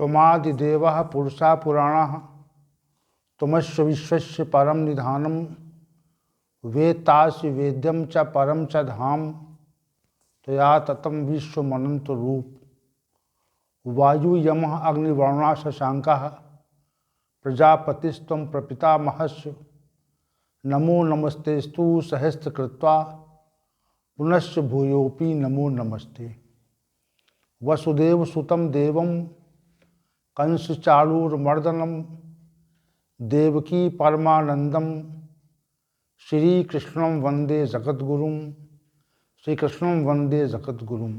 त्वमादिदेवः पुरुषा पुराणः त्वमस्य विश्वस्य परम निधानम वेत्तासि वेद्यम च परम च धाम त्वया ततं विश्वमनंत रूप वायु यमः अग्निवर्णा शशांकः प्रजापतिस्त्वं प्रपितामहस्य नमो नमस्तेस्तु सहस्रकृत्वा पुनश्च भूयोऽपि नमो नमस्ते। वसुदेवसुतं देवं कंसचाणूरमर्दनं देवकी परमानंदम श्रीकृष्णं वंदे जगद्गुरुं श्रीकृष्णं वंदे जगद्गुरुं।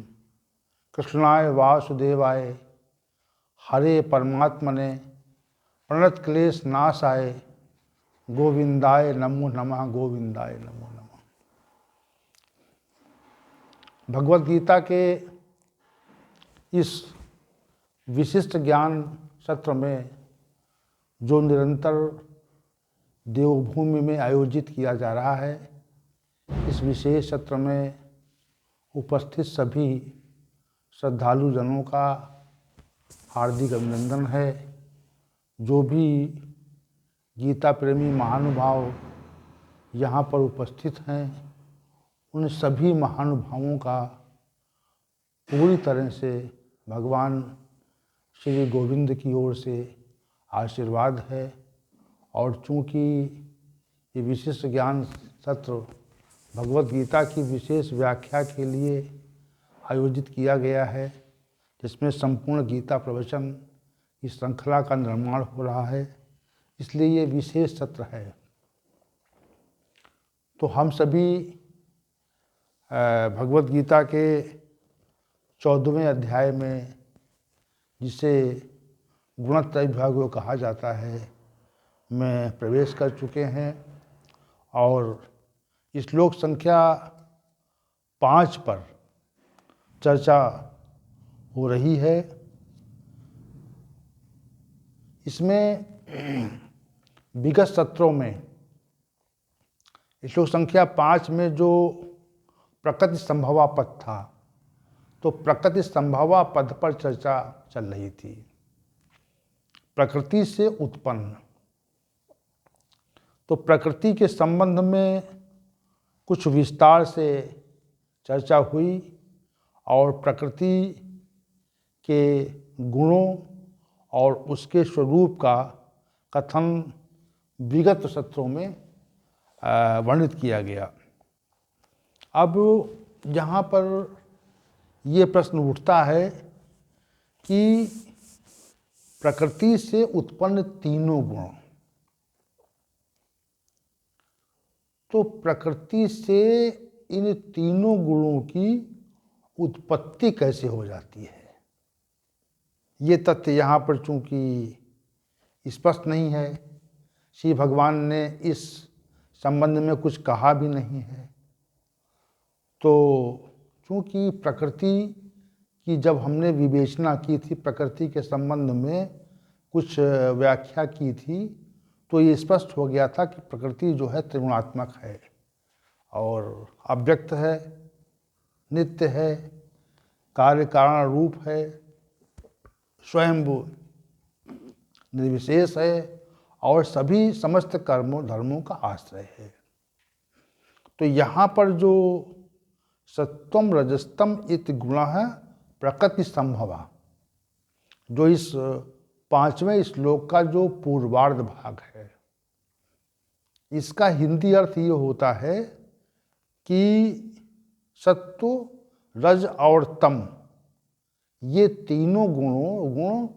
कृष्णाय वासुदेवाय हरे परमात्मने प्रणतक्लेश नाशाय गोविंदाय नमो नमः गोविंदाय नमो नमः। भगवद गीता के इस विशिष्ट ज्ञान सत्र में जो निरंतर देवभूमि में आयोजित किया जा रहा है, इस विशेष सत्र में उपस्थित सभी श्रद्धालु जनों का हार्दिक अभिनंदन है। जो भी गीता प्रेमी महानुभाव यहाँ पर उपस्थित हैं, उन सभी महानुभावों का पूरी तरह से भगवान श्री गोविंद की ओर से आशीर्वाद है। और चूँकि ये विशिष्ट ज्ञान सत्र भगवद गीता की विशेष व्याख्या के लिए आयोजित किया गया है, जिसमें संपूर्ण गीता प्रवचन की श्रृंखला का निर्माण हो रहा है, इसलिए ये विशेष सत्र है। तो हम सभी भगवद गीता के 14वें अध्याय में, जिसे गुणत्रय विभाग कहा जाता है, में प्रवेश कर चुके हैं और श्लोक संख्या 5 पर चर्चा हो रही है। इसमें विगत सत्रों में श्लोक संख्या 5 में जो प्रकृति संभवा पद था, तो प्रकृति संभवा पद पर चर्चा चल रही थी। प्रकृति से उत्पन्न, तो प्रकृति के संबंध में कुछ विस्तार से चर्चा हुई और प्रकृति के गुणों और उसके स्वरूप का कथन विगत सत्रों में वर्णित किया गया। अब यहाँ पर ये प्रश्न उठता है कि प्रकृति से उत्पन्न तीनों गुण, तो प्रकृति से इन तीनों गुणों की उत्पत्ति कैसे हो जाती है, ये तथ्य यहाँ पर चूँकि स्पष्ट नहीं है। श्री भगवान ने इस संबंध में कुछ कहा भी नहीं है। तो चूँकि प्रकृति की जब हमने विवेचना की थी, प्रकृति के संबंध में कुछ व्याख्या की थी, तो ये स्पष्ट हो गया था कि प्रकृति जो है त्रिगुणात्मक है और अव्यक्त है, नित्य है, कार्य कारण रूप है, स्वयंभू निर्विशेष है और सभी समस्त कर्मों धर्मों का आश्रय है। तो यहाँ पर जो सत्वम रजस्तम इति गुणः प्रकृति संभवा, जो इस 5वें श्लोक का जो पूर्वार्ध भाग है, इसका हिंदी अर्थ ये होता है कि सत्व, रज और तम, ये तीनों गुण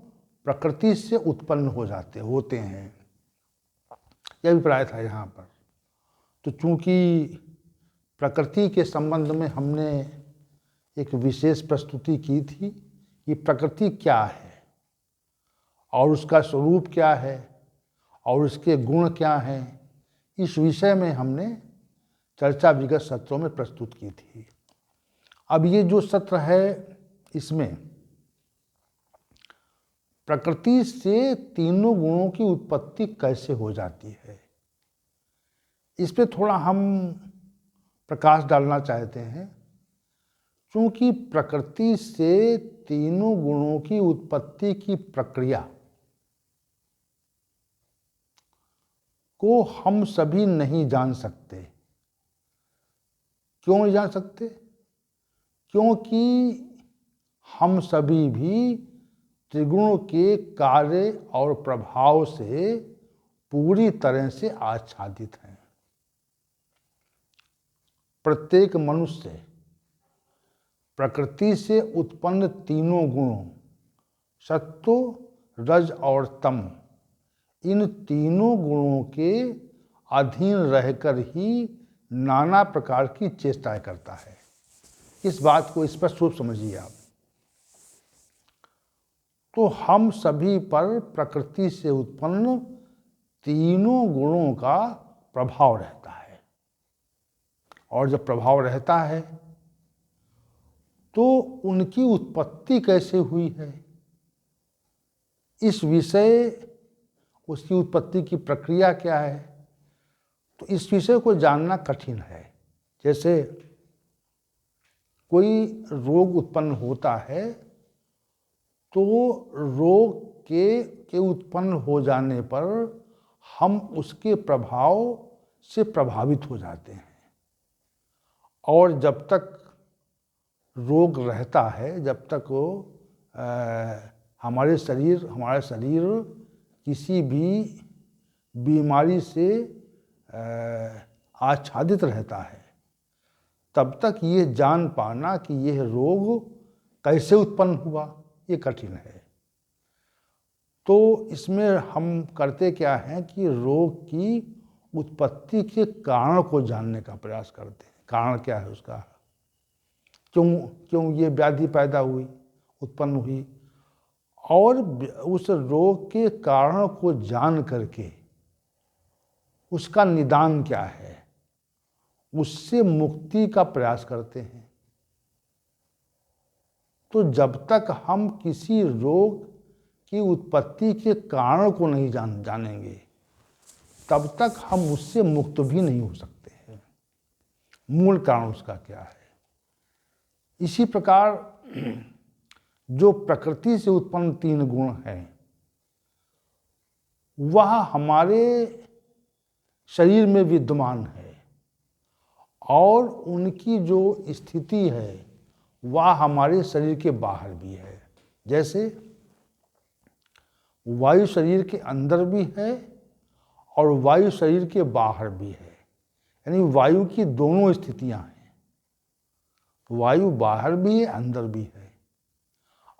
प्रकृति से उत्पन्न होते हैं। यह अभिप्राय था यहाँ पर। तो चूँकि प्रकृति के संबंध में हमने एक विशेष प्रस्तुति की थी कि प्रकृति क्या है और उसका स्वरूप क्या है और उसके गुण क्या हैं, इस विषय में हमने चर्चा विगत सत्रों में प्रस्तुत की थी। अब ये जो सत्र है, इसमें प्रकृति से तीनों गुणों की उत्पत्ति कैसे हो जाती है, इस पे थोड़ा हम प्रकाश डालना चाहते हैं। क्योंकि प्रकृति से तीनों गुणों की उत्पत्ति की प्रक्रिया को हम सभी नहीं जान सकते। क्यों नहीं जान सकते? क्योंकि हम सभी भी त्रिगुण के कार्य और प्रभाव से पूरी तरह से आच्छादित हैं। प्रत्येक मनुष्य प्रकृति से उत्पन्न तीनों गुणों सत्व, रज और तम, इन तीनों गुणों के अधीन रहकर ही नाना प्रकार की चेष्टाएं करता है। इस बात को स्पष्ट रूप समझिए आप। तो हम सभी पर प्रकृति से उत्पन्न तीनों गुणों का प्रभाव रहता है, और जब प्रभाव रहता है तो उनकी उत्पत्ति कैसे हुई है, इस विषय, उसकी उत्पत्ति की प्रक्रिया क्या है, तो इस विषय को जानना कठिन है। जैसे कोई रोग उत्पन्न होता है तो रोग के उत्पन्न हो जाने पर हम उसके प्रभाव से प्रभावित हो जाते हैं, और जब तक रोग रहता है, जब तक वो हमारा शरीर किसी भी बीमारी से आच्छादित रहता है, तब तक ये जान पाना कि यह रोग कैसे उत्पन्न हुआ, ये कठिन है। तो इसमें हम करते क्या हैं कि रोग की उत्पत्ति के कारण को जानने का प्रयास करते हैं। कारण क्या है उसका, क्यों ये व्याधि पैदा हुई, उत्पन्न हुई, और उस रोग के कारण को जान करके उसका निदान क्या है, उससे मुक्ति का प्रयास करते हैं। तो जब तक हम किसी रोग की उत्पत्ति के कारण को नहीं जानेंगे, तब तक हम उससे मुक्त भी नहीं हो सकते हैं। मूल कारण उसका क्या है। इसी प्रकार जो प्रकृति से उत्पन्न तीन गुण हैं, वह हमारे शरीर में विद्यमान है, और उनकी जो स्थिति है वह हमारे शरीर के बाहर भी है। जैसे वायु शरीर के अंदर भी है और वायु शरीर के बाहर भी है, यानी वायु की दोनों स्थितियां हैं। वायु बाहर भी है, अंदर भी है।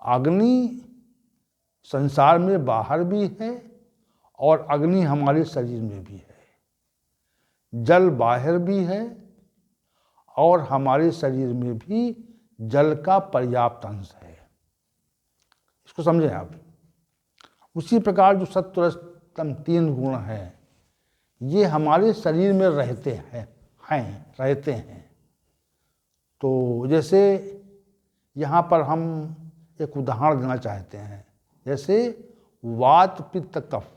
अग्नि संसार में बाहर भी है और अग्नि हमारे शरीर में भी है। जल बाहर भी है और हमारे शरीर में भी जल का पर्याप्त अंश है। इसको समझें आप। उसी प्रकार जो सत्व रज तम तीन गुण हैं, ये हमारे शरीर में रहते हैं। तो जैसे यहाँ पर हम एक उदाहरण देना चाहते हैं। जैसे वात, पित्त, कफ,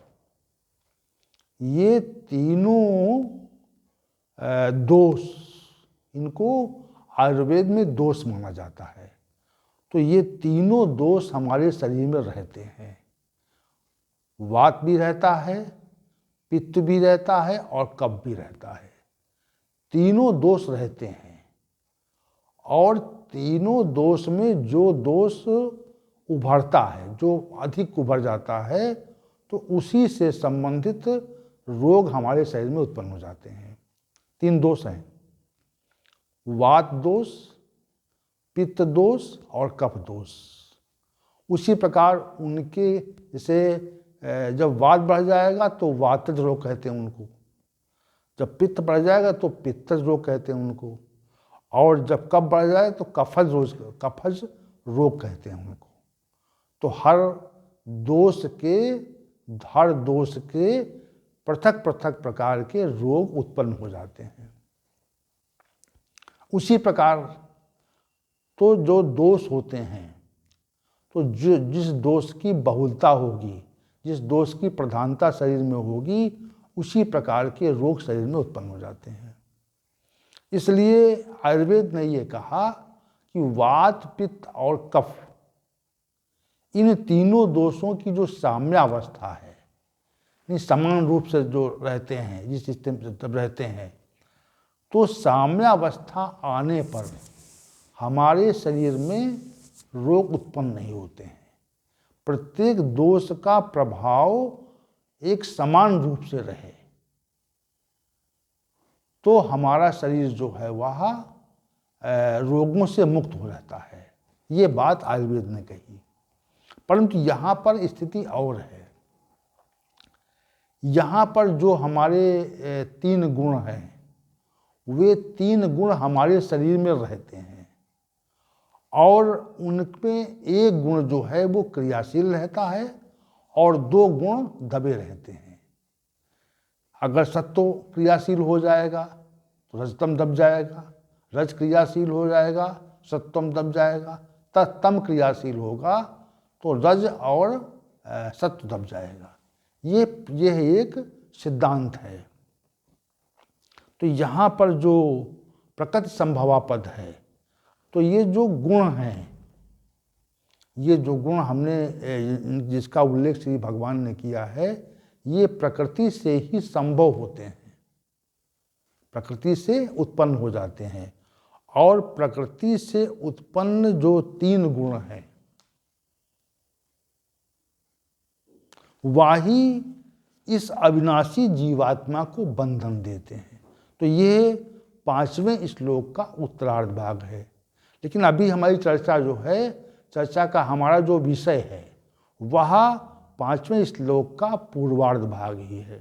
ये तीनों दोष, इनको आयुर्वेद में दोष माना जाता है। तो ये तीनों दोष हमारे शरीर में रहते हैं। वात भी रहता है, पित्त भी रहता है और कफ भी रहता है। तीनों दोष रहते हैं, और तीनों दोष में जो दोष उभरता है, जो अधिक उभर जाता है, तो उसी से संबंधित रोग हमारे शरीर में उत्पन्न हो जाते हैं। तीन दोष हैं, वात दोष, पित्त दोष और कफ दोष। उसी प्रकार उनके जैसे जब वात बढ़ जाएगा तो वातज रोग कहते हैं उनको, जब पित्त बढ़ जाएगा तो पित्तज रोग कहते हैं उनको, और जब कफ बढ़ जाए तो कफज रोग कहते हैं उनको। तो हर दोष के पृथक पृथक प्रकार के रोग उत्पन्न हो जाते हैं। उसी प्रकार तो जो दोष होते हैं, तो जिस दोष की बहुलता होगी, जिस दोष की प्रधानता शरीर में होगी, उसी प्रकार के रोग शरीर में उत्पन्न हो जाते हैं। इसलिए आयुर्वेद ने ये कहा कि वात, पित्त और कफ, इन तीनों दोषों की जो साम्यावस्था है, इन समान रूप से जो रहते हैं, जिस सिस्टम से तब रहते हैं, तो साम्यावस्था आने पर हमारे शरीर में रोग उत्पन्न नहीं होते हैं। प्रत्येक दोष का प्रभाव एक समान रूप से रहे तो हमारा शरीर जो है वह रोगों से मुक्त हो रहता है। ये बात आयुर्वेद ने कही। परंतु यहाँ पर स्थिति और है। यहाँ पर जो हमारे 3 गुण हैं, वे 3 गुण हमारे शरीर में रहते हैं और उनमें एक गुण जो है वो क्रियाशील रहता है और 2 गुण दबे रहते हैं। अगर सत्व क्रियाशील हो जाएगा तो रजतम दब जाएगा, रज क्रियाशील हो जाएगा सत्वम दब जाएगा, तम क्रियाशील होगा तो रज और सत्व दब जाएगा। यह एक सिद्धांत है। तो यहाँ पर जो प्रकृति संभवा पद है, तो ये जो गुण हैं, ये जो गुण हमने जिसका उल्लेख श्री भगवान ने किया है, ये प्रकृति से ही संभव होते हैं, प्रकृति से उत्पन्न हो जाते हैं। और प्रकृति से उत्पन्न जो 3 गुण हैं वही इस अविनाशी जीवात्मा को बंधन देते हैं। तो ये 5वें श्लोक का उत्तरार्ध भाग है। लेकिन अभी हमारी चर्चा जो है, चर्चा का हमारा जो विषय है वह 5वें श्लोक का पूर्वार्ध भाग ही है।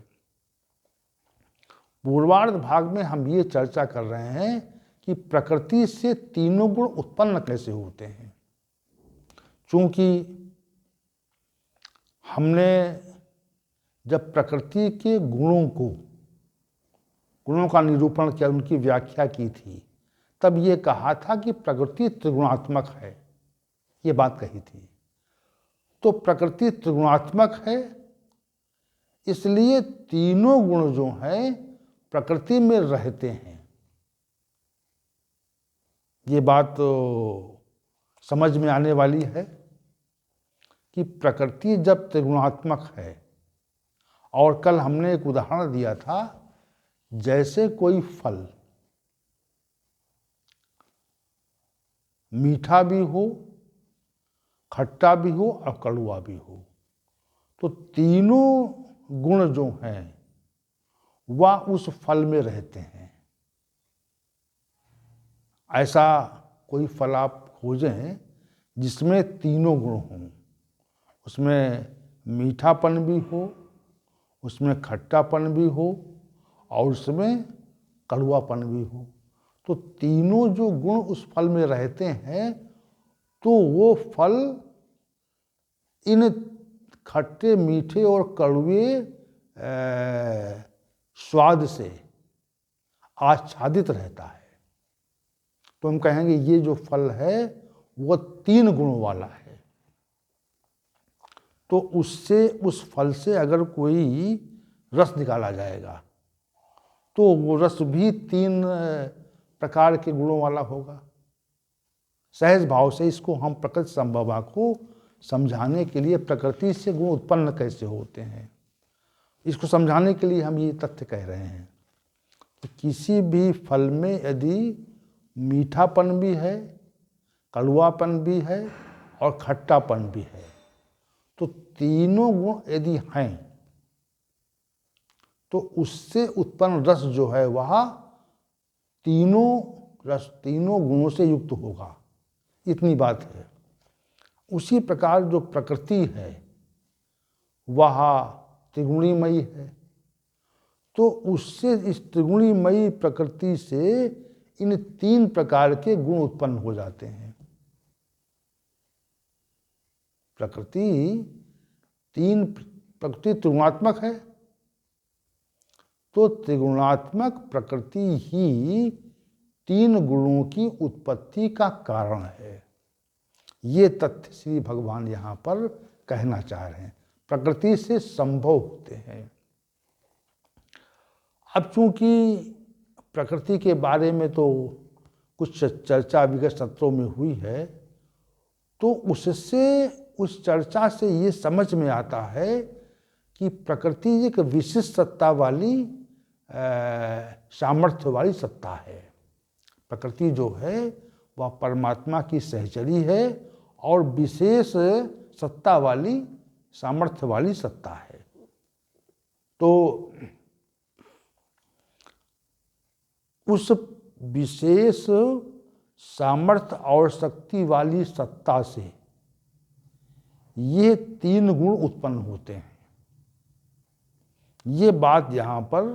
पूर्वार्ध भाग में हम ये चर्चा कर रहे हैं कि प्रकृति से तीनों गुण उत्पन्न कैसे होते हैं। चूंकि हमने जब प्रकृति के गुणों का निरूपण किया, उनकी व्याख्या की थी, तब ये कहा था कि प्रकृति त्रिगुणात्मक है, ये बात कही थी। तो प्रकृति त्रिगुणात्मक है, इसलिए तीनों गुण जो हैं प्रकृति में रहते हैं। ये बात तो समझ में आने वाली है कि प्रकृति जब त्रिगुणात्मक है, और कल हमने एक उदाहरण दिया था, जैसे कोई फल मीठा भी हो, खट्टा भी हो और कड़वा भी हो, तो तीनों गुण जो हैं वह उस फल में रहते हैं। ऐसा कोई फल आप खोजें जिसमें तीनों गुण हों, उसमें मीठापन भी हो, उसमें खट्टापन भी हो और उसमें कड़वापन भी हो। तो तीनों जो गुण उस फल में रहते हैं, तो वो फल इन खट्टे, मीठे और कड़वे स्वाद से आच्छादित रहता है। तो हम कहेंगे ये जो फल है वो 3 गुणों वाला है। तो उससे, उस फल से अगर कोई रस निकाला जाएगा तो वो रस भी 3 प्रकार के गुणों वाला होगा। सहज भाव से इसको हम प्रकृति संभवा को समझाने के लिए, प्रकृति से गुण उत्पन्न कैसे होते हैं, इसको समझाने के लिए हम ये तथ्य कह रहे हैं कि किसी भी फल में यदि मीठापन भी है, कड़वापन भी है और खट्टापन भी है, तो तीनों गुण यदि हैं तो उससे उत्पन्न रस जो है वह तीनों गुणों से युक्त होगा। इतनी बात है। उसी प्रकार जो प्रकृति है वह त्रिगुणीमयी है, तो उससे, इस त्रिगुणीमयी प्रकृति से इन 3 प्रकार के गुण उत्पन्न हो जाते हैं। प्रकृति त्रिगुणात्मक है, तो त्रिगुणात्मक प्रकृति ही 3 गुणों की उत्पत्ति का कारण है। ये तथ्य श्री भगवान यहाँ पर कहना चाह रहे हैं, प्रकृति से संभव होते हैं। अब चूंकि प्रकृति के बारे में तो कुछ चर्चा विगत सत्रों में हुई है, तो उससे उस चर्चा से ये समझ में आता है कि प्रकृति एक विशिष्ट सत्ता वाली सामर्थ्य वाली सत्ता है। प्रकृति जो है वह परमात्मा की सहचरी है और विशेष सत्ता वाली सामर्थ्य वाली सत्ता है। तो उस विशेष सामर्थ्य और शक्ति वाली सत्ता से ये तीन गुण उत्पन्न होते हैं। ये बात यहाँ पर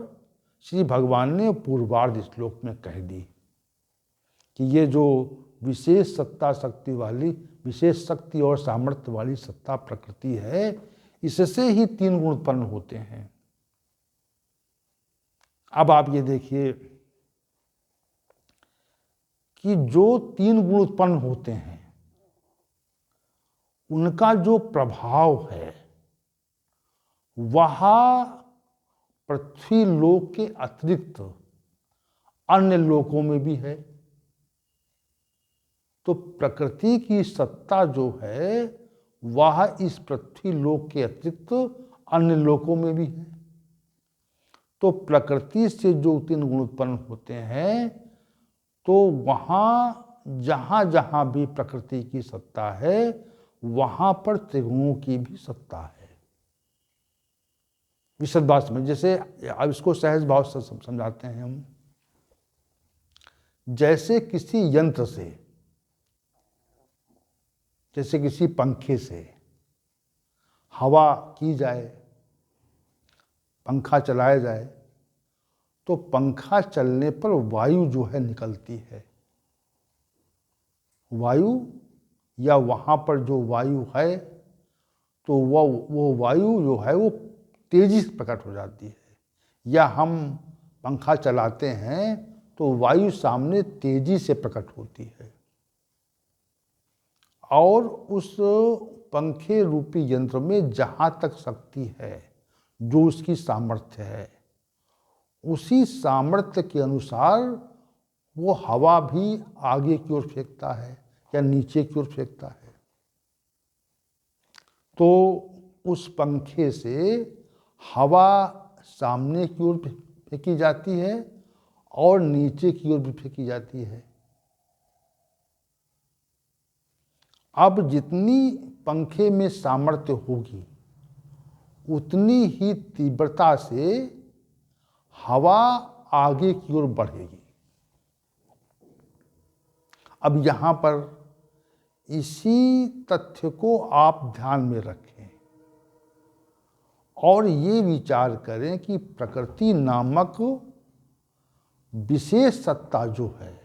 श्री भगवान ने पूर्वार्ध श्लोक में कह दी कि ये जो विशेष सत्ता शक्ति वाली, विशेष शक्ति और सामर्थ्य वाली सत्ता प्रकृति है, इससे ही तीन गुण उत्पन्न होते हैं। अब आप ये देखिए कि जो तीन गुण उत्पन्न होते हैं उनका जो प्रभाव है वह पृथ्वी लोक के अतिरिक्त अन्य लोकों में भी है। तो प्रकृति की सत्ता जो है वह इस पृथ्वी लोक के अतिरिक्त अन्य लोकों में भी है। तो प्रकृति से जो तीन गुण उत्पन्न होते हैं तो वहाँ जहाँ जहाँ भी प्रकृति की सत्ता है वहाँ पर त्रिगुणों की भी सत्ता है। विशद बात में, जैसे अब इसको सहज भाव से समझाते हैं हम। जैसे किसी यंत्र से, जैसे किसी पंखे से हवा की जाए, पंखा चलाया जाए, तो पंखा चलने पर वायु जो है निकलती है। वायु या वहाँ पर जो वायु है तो वो वायु जो है वो तेजी से प्रकट हो जाती है। या हम पंखा चलाते हैं तो वायु सामने तेजी से प्रकट होती है और उस पंखे रूपी यंत्र में जहाँ तक शक्ति है, जो उसकी सामर्थ्य है, उसी सामर्थ्य के अनुसार वो हवा भी आगे की ओर फेंकता है या नीचे की ओर फेंकता है। तो उस पंखे से हवा सामने की ओर फेंकी जाती है और नीचे की ओर भी फेंकी जाती है। अब जितनी पंखे में सामर्थ्य होगी उतनी ही तीव्रता से हवा आगे की ओर बढ़ेगी। अब यहाँ पर इसी तथ्य को आप ध्यान में रखें और ये विचार करें कि प्रकृति नामक विशेष सत्ता जो है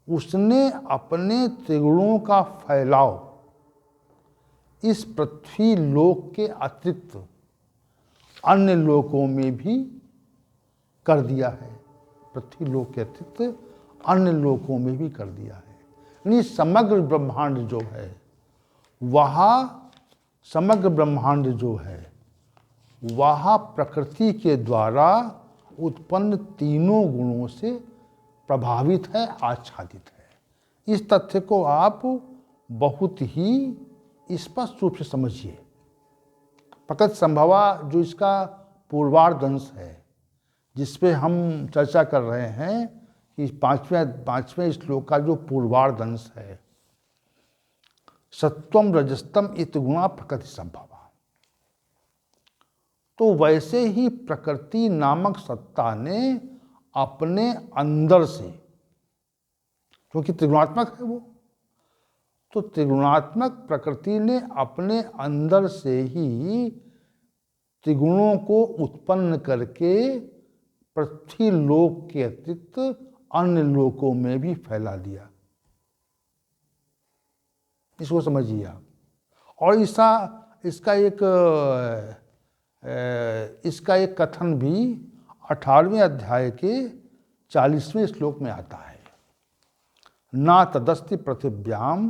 उसने अपने त्रिगुणों का फैलाव इस पृथ्वी लोक के अतिरिक्त अन्य लोकों में भी कर दिया है। पृथ्वी लोक के अतिरिक्त अन्य लोकों में भी कर दिया है। यानी समग्र ब्रह्मांड जो है वह समग्र ब्रह्मांड जो है वह प्रकृति के द्वारा उत्पन्न तीनों गुणों से प्रभावित है, आच्छादित है। इस तथ्य को आप बहुत ही स्पष्ट रूप से समझिए। प्रकृति संभवा जो इसका पूर्वार्ध अंश है जिस पे हम चर्चा कर रहे हैं कि पांचवें श्लोक का जो पूर्वार्ध अंश है, सत्वम रजस्तम इत गुणा प्रकृति संभवा, तो वैसे ही प्रकृति नामक सत्ता ने अपने अंदर से, क्योंकि त्रिगुणात्मक है वो, तो त्रिगुणात्मक प्रकृति ने अपने अंदर से ही त्रिगुणों को उत्पन्न करके पृथ्वी लोक के अतिरिक्त अन्य लोकों में भी फैला दिया। इसको समझिए आप। और इसका एक कथन भी 18वें अध्याय के 40वें श्लोक में आता है। ना तदस्ति पृथिव्याम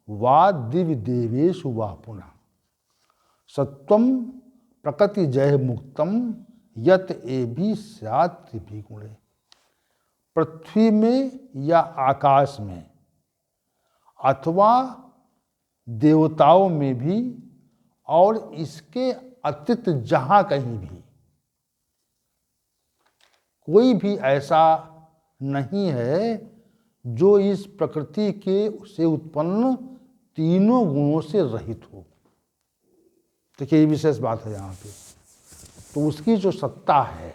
वा दिव्य देवेषु वा पुनः सत्वम प्रकृति जय मुक्तम यत एभि स्यात् त्रिभिगुणे। पृथ्वी में या आकाश में अथवा देवताओं में भी और इसके अतिरिक्त जहाँ कहीं भी कोई भी ऐसा नहीं है जो इस प्रकृति के से उत्पन्न तीनों गुणों से रहित हो। देखिए ये विशेष बात है यहाँ पे। तो उसकी जो सत्ता है,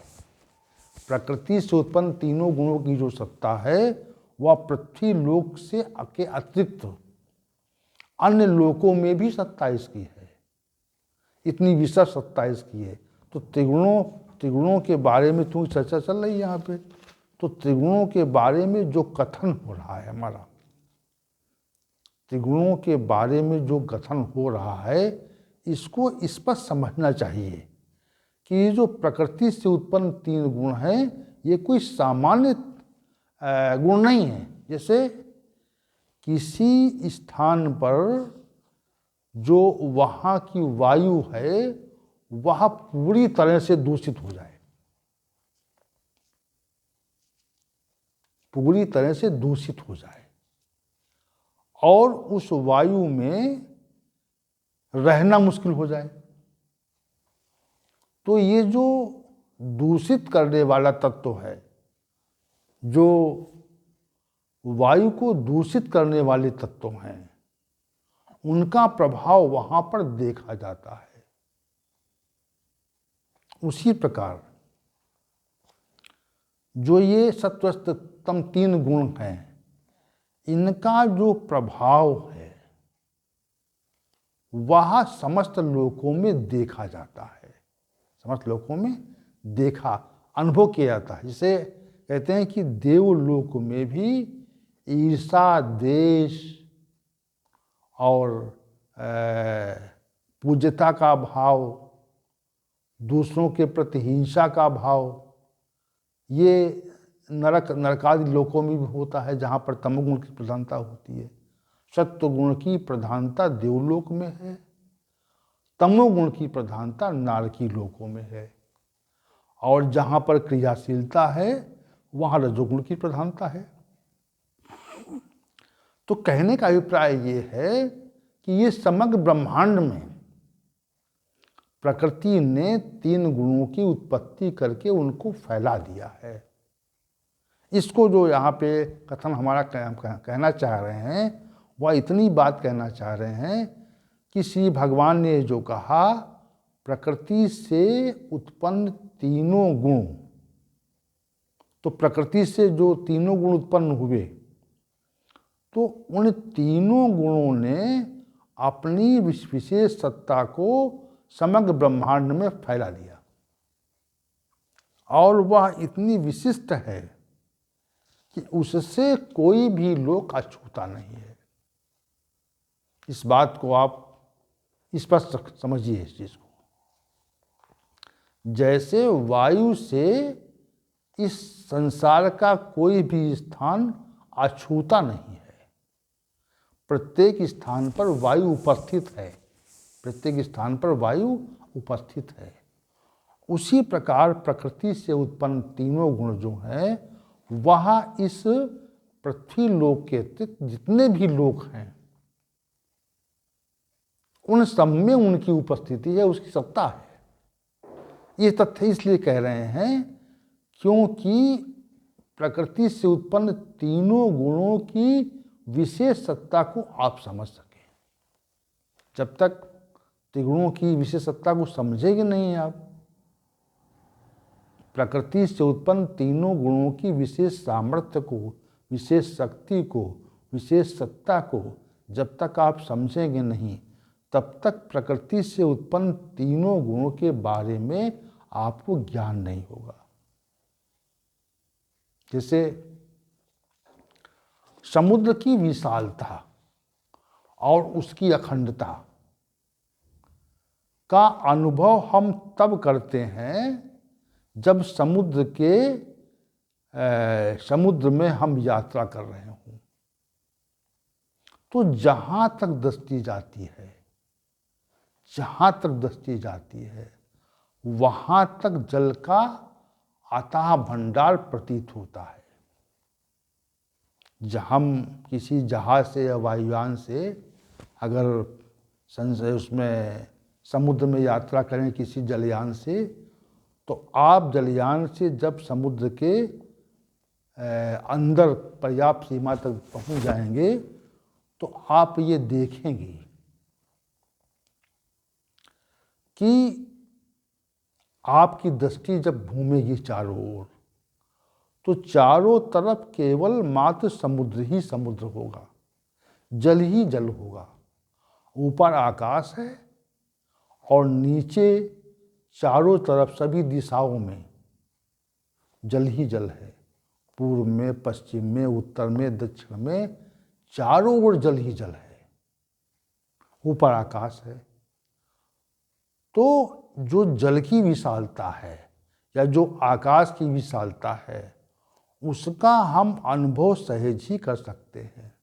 प्रकृति से उत्पन्न तीनों गुणों की जो सत्ता है, वह पृथ्वी लोक से के अतिरिक्त अन्य लोकों में भी सत्ता इसकी है। इतनी विशेष सत्ता इसकी है। तो त्रिगुणों के बारे में क्यों चर्चा चल रही है यहाँ पे? तो त्रिगुणों के बारे में जो कथन हो रहा है हमारा, त्रिगुणों के बारे में जो कथन हो रहा है, इसको स्पष्ट समझना चाहिए कि ये जो प्रकृति से उत्पन्न तीन गुण हैं, ये कोई सामान्य गुण नहीं है। जैसे किसी स्थान पर जो वहाँ की वायु है वह पूरी तरह से दूषित हो जाए, पूरी तरह से दूषित हो जाए और उस वायु में रहना मुश्किल हो जाए, तो ये जो दूषित करने वाला तत्व है, जो वायु को दूषित करने वाले तत्व हैं, उनका प्रभाव वहां पर देखा जाता है। उसी प्रकार जो ये सत्वस्तम तीन गुण हैं, इनका जो प्रभाव है वह समस्त लोकों में देखा जाता है, समस्त लोकों में देखा अनुभव किया जाता है। जिसे कहते हैं कि देवलोक में भी ईर्षा, द्वेष और पूज्यता का भाव, दूसरों के प्रति हिंसा का भाव, ये नरकादि लोकों में भी होता है जहाँ पर तमोगुण की प्रधानता होती है। सत्वगुण की प्रधानता देवलोक में है, तमोगुण की प्रधानता नारकी लोकों में है, और जहाँ पर क्रियाशीलता है वहाँ रजोगुण की प्रधानता है। तो कहने का अभिप्राय ये है कि ये समग्र ब्रह्मांड में प्रकृति ने तीन गुणों की उत्पत्ति करके उनको फैला दिया है। इसको जो यहाँ पे कथन हमारा कहना चाह रहे हैं, वह इतनी बात कहना चाह रहे हैं कि श्री भगवान ने जो कहा प्रकृति से उत्पन्न तीनों गुण, तो प्रकृति से जो तीनों गुण उत्पन्न हुए, तो उन तीनों गुणों ने अपनी विशेष सत्ता को समग्र ब्रह्मांड में फैला दिया, और वह इतनी विशिष्ट है कि उससे कोई भी लोक अछूता नहीं है। इस बात को आप स्पष्ट समझिए इस चीज को। जैसे वायु से इस संसार का कोई भी स्थान अछूता नहीं है, प्रत्येक स्थान पर वायु उपस्थित है, प्रत्येक स्थान पर वायु उपस्थित है। उसी प्रकार प्रकृति से उत्पन्न तीनों गुण जो हैं, वह इस पृथ्वी लोक के जितने भी लोक हैं, उन सब में उनकी उपस्थिति है, उसकी सत्ता है। ये तथ्य इसलिए कह रहे हैं क्योंकि प्रकृति से उत्पन्न तीनों गुणों की विशेष सत्ता को आप समझ सकें। जब तक त्रिगुणों की विशेष सत्ता को समझेंगे नहीं आप, प्रकृति से उत्पन्न तीनों गुणों की विशेष सामर्थ्य को, विशेष शक्ति को, विशेष सत्ता को जब तक आप समझेंगे नहीं, तब तक प्रकृति से उत्पन्न तीनों गुणों के बारे में आपको ज्ञान नहीं होगा। जैसे समुद्र की विशालता और उसकी अखंडता का अनुभव हम तब करते हैं जब समुद्र में हम यात्रा कर रहे हों। तो जहाँ तक दृष्टि जाती है, जहाँ तक दृष्टि जाती है, वहाँ तक जल का अथाह भंडार प्रतीत होता है। जब हम किसी जहाज से या वायुयान से अगर संशय उसमें समुद्र में यात्रा करें किसी जलयान से, तो आप जलयान से जब समुद्र के अंदर पर्याप्त सीमा तक पहुंच जाएंगे तो आप ये देखेंगे कि आपकी दृष्टि जब घूमेगी चारों ओर, तो चारों तरफ केवल मात्र समुद्र ही समुद्र होगा, जल ही जल होगा। ऊपर आकाश है और नीचे चारों तरफ सभी दिशाओं में जल ही जल है। पूर्व में, पश्चिम में, उत्तर में, दक्षिण में, चारों ओर जल ही जल है, ऊपर आकाश है। तो जो जल की विशालता है या जो आकाश की विशालता है, उसका हम अनुभव सहज ही कर सकते हैं।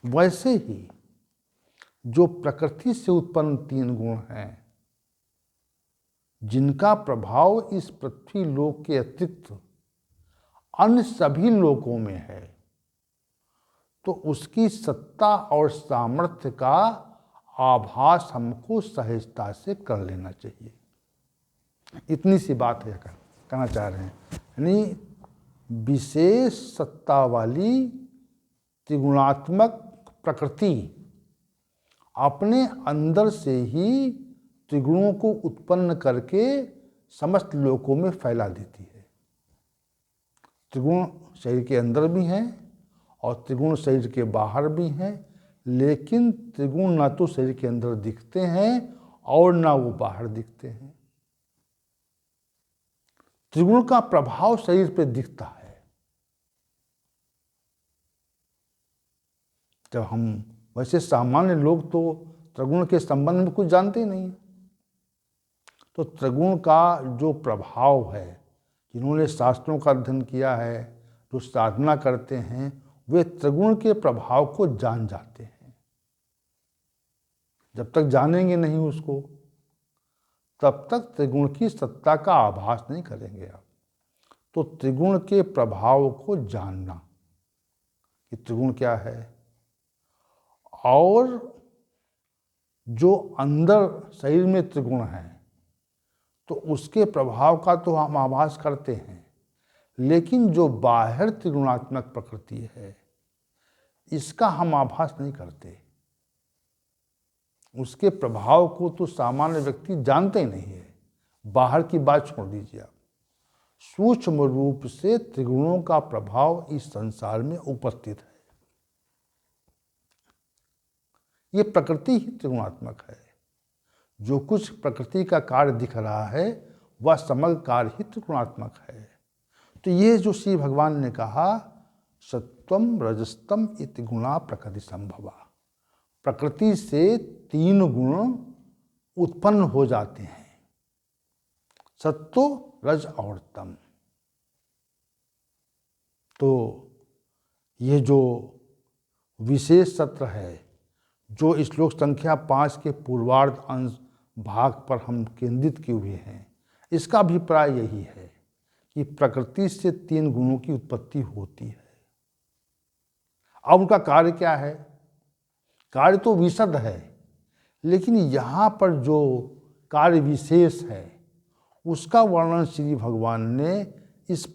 वैसे ही जो प्रकृति से उत्पन्न 3 गुण हैं, जिनका प्रभाव इस पृथ्वी लोक के अतिरिक्त अन्य सभी लोकों में है, तो उसकी सत्ता और सामर्थ्य का आभास हमको सहजता से कर लेना चाहिए। इतनी सी बात है कहना चाह रहे हैं। यानी विशेष सत्ता वाली त्रिगुणात्मक प्रकृति अपने अंदर से ही त्रिगुणों को उत्पन्न करके समस्त लोकों में फैला देती है। त्रिगुण शरीर के अंदर भी हैं और त्रिगुण शरीर के बाहर भी हैं, लेकिन त्रिगुण ना तो शरीर के अंदर दिखते हैं और ना वो बाहर दिखते हैं। त्रिगुण का प्रभाव शरीर पे दिखता है। जब हम वैसे सामान्य लोग तो त्रिगुण के संबंध में कुछ जानते ही नहीं, तो त्रिगुण का जो प्रभाव है, जिन्होंने शास्त्रों का अध्ययन किया है, जो साधना करते हैं, वे त्रिगुण के प्रभाव को जान जाते हैं। जब तक जानेंगे नहीं उसको, तब तक त्रिगुण की सत्ता का आभास नहीं करेंगे आप। तो त्रिगुण के प्रभाव को जानना कि त्रिगुण क्या है, और जो अंदर शरीर में त्रिगुण है तो उसके प्रभाव का तो हम आभास करते हैं, लेकिन जो बाहर त्रिगुणात्मक प्रकृति है, इसका हम आभास नहीं करते। उसके प्रभाव को तो सामान्य व्यक्ति जानते ही नहीं है। बाहर की बात छोड़ दीजिए आप, सूक्ष्म रूप से त्रिगुणों का प्रभाव इस संसार में उपस्थित है। ये प्रकृति ही त्रिगुणात्मक है। जो कुछ प्रकृति का कार्य दिख रहा है, वह समग्र कार्य ही त्रिगुणात्मक है। तो ये जो श्री भगवान ने कहा, सत्वम रजस्तम इति गुणा प्रकृति संभवा, प्रकृति से 3 गुण उत्पन्न हो जाते हैं, सत्व, रज और तम। तो ये जो विशेष सत्र है, जो श्लोक संख्या 5 के पूर्वार्ध अंश भाग पर हम केंद्रित किए हुए हैं, इसका अभिप्राय यही है कि प्रकृति से 3 गुणों की उत्पत्ति होती है। अब उनका कार्य क्या है? कार्य तो विशद है, लेकिन यहाँ पर जो कार्य विशेष है, उसका वर्णन श्री भगवान ने इस